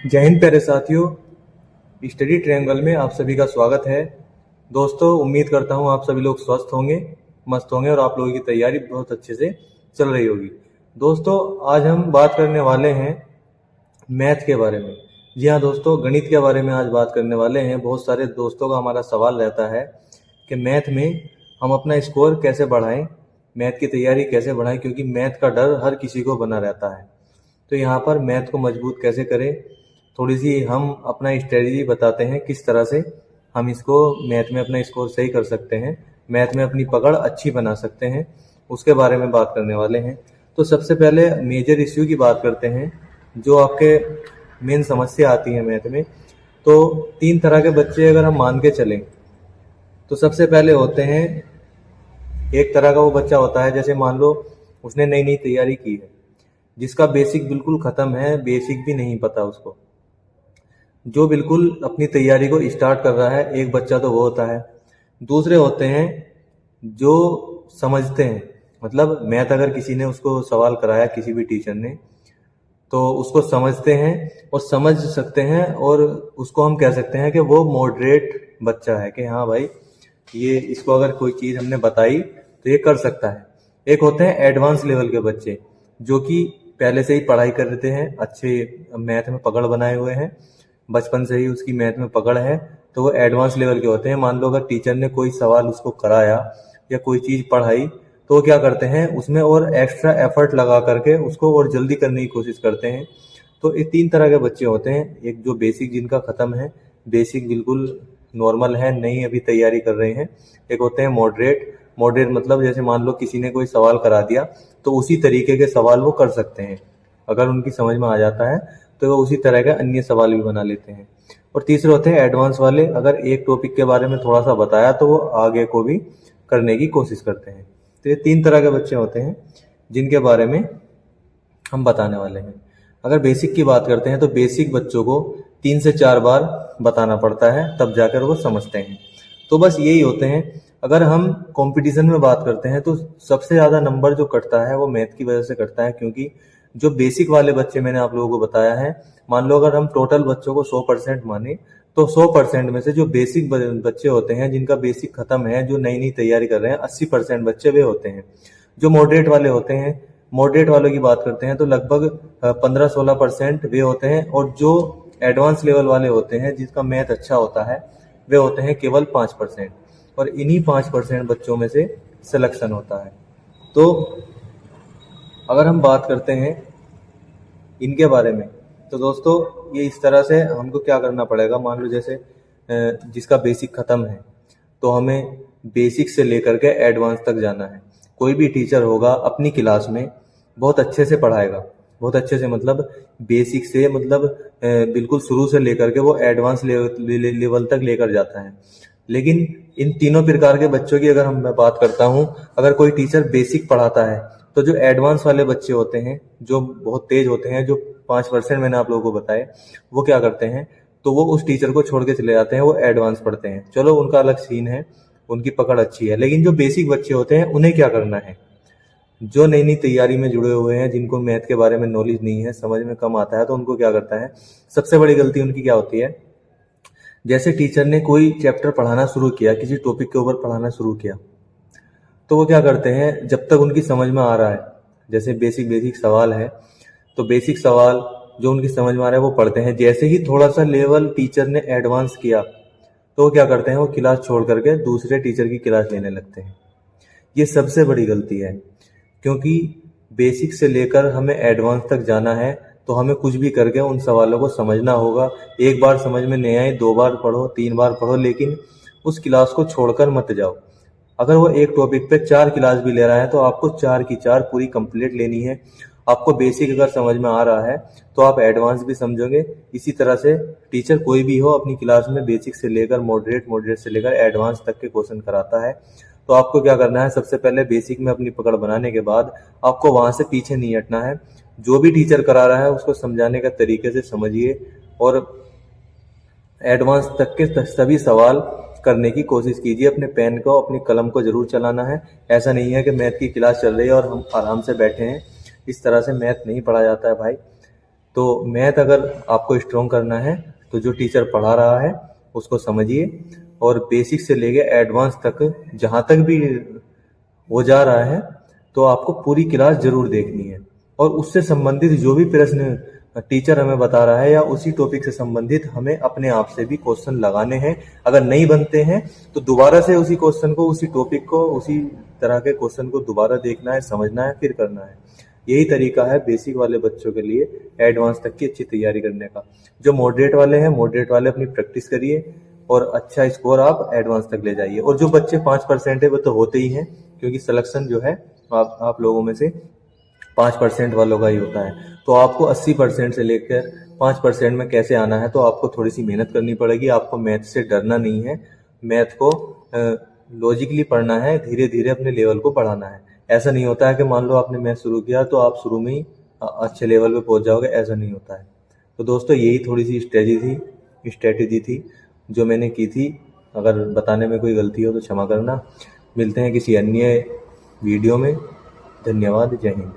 जय हिंद प्यारे साथियों। स्टडी ट्रायंगल में आप सभी का स्वागत है। दोस्तों, उम्मीद करता हूँ आप सभी लोग स्वस्थ होंगे, मस्त होंगे और आप लोगों की तैयारी बहुत अच्छे से चल रही होगी। दोस्तों, आज हम बात करने वाले हैं मैथ के बारे में। जी हाँ दोस्तों, गणित के बारे में आज बात करने वाले हैं। बहुत सारे दोस्तों का हमारा सवाल रहता है कि मैथ में हम अपना स्कोर कैसे बढ़ाएं, मैथ की तैयारी कैसे बढ़ाएं, क्योंकि मैथ का डर हर किसी को बना रहता है। तो यहाँ पर मैथ को मजबूत कैसे करें, थोड़ी सी हम अपना स्ट्रेटजी बताते हैं किस तरह से हम इसको मैथ में अपना स्कोर सही कर सकते हैं, मैथ में अपनी पकड़ अच्छी बना सकते हैं, उसके बारे में बात करने वाले हैं। तो सबसे पहले मेजर इश्यू की बात करते हैं, जो आपके मेन समस्या आती है मैथ में। तो 3 तरह के बच्चे अगर हम मान के चलें, तो सबसे पहले होते हैं, एक तरह का वो बच्चा होता है, जैसे मान लो उसने नई नई तैयारी की है, जिसका बेसिक बिल्कुल खत्म है, बेसिक भी नहीं पता उसको, जो बिल्कुल अपनी तैयारी को स्टार्ट कर रहा है। एक बच्चा तो वो होता है। दूसरे होते हैं जो समझते हैं, मतलब मैथ अगर किसी ने उसको सवाल कराया, किसी भी टीचर ने, तो उसको समझते हैं और समझ सकते हैं, और उसको हम कह सकते हैं कि वो मॉडरेट बच्चा है, कि हाँ भाई ये इसको अगर कोई चीज़ हमने बताई तो ये कर सकता है। एक होते हैं एडवांस लेवल के बच्चे, जो कि पहले से ही पढ़ाई कर रहे हैं, अच्छे मैथ में पकड़ बनाए हुए हैं, बचपन से ही उसकी मैथ में पकड़ है, तो वो एडवांस लेवल के होते हैं। मान लो अगर टीचर ने कोई सवाल उसको कराया या कोई चीज़ पढ़ाई, तो वो क्या करते हैं, उसमें और एक्स्ट्रा एफर्ट लगा करके उसको और जल्दी करने की कोशिश करते हैं। तो ये 3 तरह के बच्चे होते हैं। एक जो बेसिक जिनका ख़त्म है, बेसिक बिल्कुल नॉर्मल है, नहीं अभी तैयारी कर रहे हैं। एक होते हैं मॉडरेट। मॉडरेट मतलब जैसे मान लो किसी ने कोई सवाल करा दिया, तो उसी तरीके के सवाल वो कर सकते हैं, अगर उनकी समझ में आ जाता है तो वो उसी तरह के अन्य सवाल भी बना लेते हैं। और तीसरे होते हैं एडवांस वाले, अगर एक टॉपिक के बारे में थोड़ा सा बताया तो वो आगे को भी करने की कोशिश करते हैं। तो ये 3 तरह के बच्चे होते हैं जिनके बारे में हम बताने वाले हैं। अगर बेसिक की बात करते हैं, तो बेसिक बच्चों को 3 से 4 बार बताना पड़ता है, तब जाकर वो समझते हैं। तो बस यही होते हैं। अगर हम कंपटीशन में बात करते हैं, तो सबसे ज़्यादा नंबर जो कटता है वो मैथ की वजह से कटता है, क्योंकि जो बेसिक वाले बच्चे मैंने आप लोगों को बताया है, मान लो अगर हम टोटल बच्चों को 100% माने, तो 100% में से जो बेसिक बच्चे होते हैं, जिनका बेसिक खत्म है, जो नई नई तैयारी कर रहे हैं, 80% बच्चे वे होते हैं। जो मॉडरेट वाले होते हैं, मॉडरेट वालों की बात करते हैं, तो लगभग 15-16% वे होते हैं। और जो एडवांस लेवल वाले होते हैं, जिसका मैथ अच्छा होता है, वे होते हैं केवल 5%। और इन्हीं 5% बच्चों में से सिलेक्शन होता है। तो अगर हम बात करते हैं इनके बारे में, तो दोस्तों ये इस तरह से हमको क्या करना पड़ेगा। मान लो जैसे जिसका बेसिक ख़त्म है, तो हमें बेसिक से लेकर के एडवांस तक जाना है। कोई भी टीचर होगा अपनी क्लास में बहुत अच्छे से पढ़ाएगा, बहुत अच्छे से, मतलब बेसिक से, मतलब बिल्कुल शुरू से लेकर के वो एडवांस लेवल तक लेकर जाता है। लेकिन इन तीनों प्रकार के बच्चों की अगर मैं बात करता हूँ, अगर कोई टीचर बेसिक पढ़ाता है, तो जो एडवांस वाले बच्चे होते हैं, जो बहुत तेज होते हैं, जो 5% मैंने आप लोगों को बताए, वो क्या करते हैं, तो वो उस टीचर को छोड़ के चले जाते हैं, वो एडवांस पढ़ते हैं। चलो उनका अलग सीन है, उनकी पकड़ अच्छी है। लेकिन जो बेसिक बच्चे होते हैं उन्हें क्या करना है, जो नई नई तैयारी में जुड़े हुए हैं, जिनको मैथ के बारे में नॉलेज नहीं है, समझ में कम आता है, तो उनको क्या करता है, सबसे बड़ी गलती उनकी क्या होती है, जैसे टीचर ने कोई चैप्टर पढ़ाना शुरू किया, किसी टॉपिक के ऊपर पढ़ाना शुरू किया, तो वो क्या करते हैं, जब तक उनकी समझ में आ रहा है, जैसे बेसिक बेसिक सवाल है, तो बेसिक सवाल जो उनकी समझ में आ रहा है वो पढ़ते हैं। जैसे ही थोड़ा सा लेवल टीचर ने एडवांस किया, तो वो क्या करते हैं, वो क्लास छोड़ करके दूसरे टीचर की क्लास लेने लगते हैं। ये सबसे बड़ी गलती है, क्योंकि बेसिक से लेकर हमें एडवांस तक जाना है, तो हमें कुछ भी करके उन सवालों को समझना होगा। एक बार समझ में नहीं आए, 2 बार पढ़ो, 3 बार पढ़ो, लेकिन उस क्लास को छोड़कर मत जाओ। अगर वो एक टॉपिक पे 4 क्लास भी ले रहा है, तो आपको 4 की 4 पूरी कंप्लीट लेनी है। आपको बेसिक अगर समझ में आ रहा है, तो आप एडवांस भी समझोगे। इसी तरह से टीचर कोई भी हो, अपनी क्लास में बेसिक से लेकर मॉडरेट, मॉडरेट से लेकर एडवांस तक के क्वेश्चन कराता है। तो आपको क्या करना है, सबसे पहले बेसिक में अपनी पकड़ बनाने के बाद आपको वहां से पीछे नहीं हटना है। जो भी टीचर करा रहा है उसको समझाने का तरीके से समझिए, और एडवांस तक के सभी सवाल करने की कोशिश कीजिए। अपने पेन को, अपनी कलम को जरूर चलाना है। ऐसा नहीं है कि मैथ की क्लास चल रही है और हम आराम से बैठे हैं, इस तरह से मैथ नहीं पढ़ा जाता है भाई। तो मैथ अगर आपको स्ट्रॉन्ग करना है तो जो टीचर पढ़ा रहा है उसको समझिए, और बेसिक से लेके एडवांस तक जहाँ तक भी हो जा रहा है तो आपको पूरी क्लास जरूर देखनी है, और उससे संबंधित जो भी प्रश्न टीचर हमें बता रहा है या उसी टॉपिक से संबंधित हमें अपने आप से भी क्वेश्चन लगाने हैं। अगर नहीं बनते हैं तो दोबारा से उसी क्वेश्चन को, उसी टॉपिक को, उसी तरह के क्वेश्चन को दोबारा देखना है, समझना है, फिर करना है। यही तरीका है बेसिक वाले बच्चों के लिए एडवांस तक की अच्छी तैयारी करने का। जो मॉडरेट वाले हैं, मॉडरेट वाले अपनी प्रैक्टिस करिए और अच्छा स्कोर आप एडवांस तक ले जाइए। और जो बच्चे 5% है वो तो होते ही हैं, क्योंकि सिलेक्शन जो है आप लोगों में से 5% वालों का ही होता है। तो आपको 80% से लेकर 5% में कैसे आना है, तो आपको थोड़ी सी मेहनत करनी पड़ेगी। आपको मैथ से डरना नहीं है, मैथ को लॉजिकली पढ़ना है, धीरे धीरे अपने लेवल को बढ़ाना है। ऐसा नहीं होता है कि मान लो आपने मैथ शुरू किया तो आप शुरू में ही अच्छे लेवल पे पहुंच जाओगे, ऐसा नहीं होता है। तो दोस्तों यही थोड़ी सी स्ट्रेटेजी थी जो मैंने की थी। अगर बताने में कोई गलती हो तो क्षमा करना। मिलते हैं किसी अन्य वीडियो में। धन्यवाद। जय हिंद।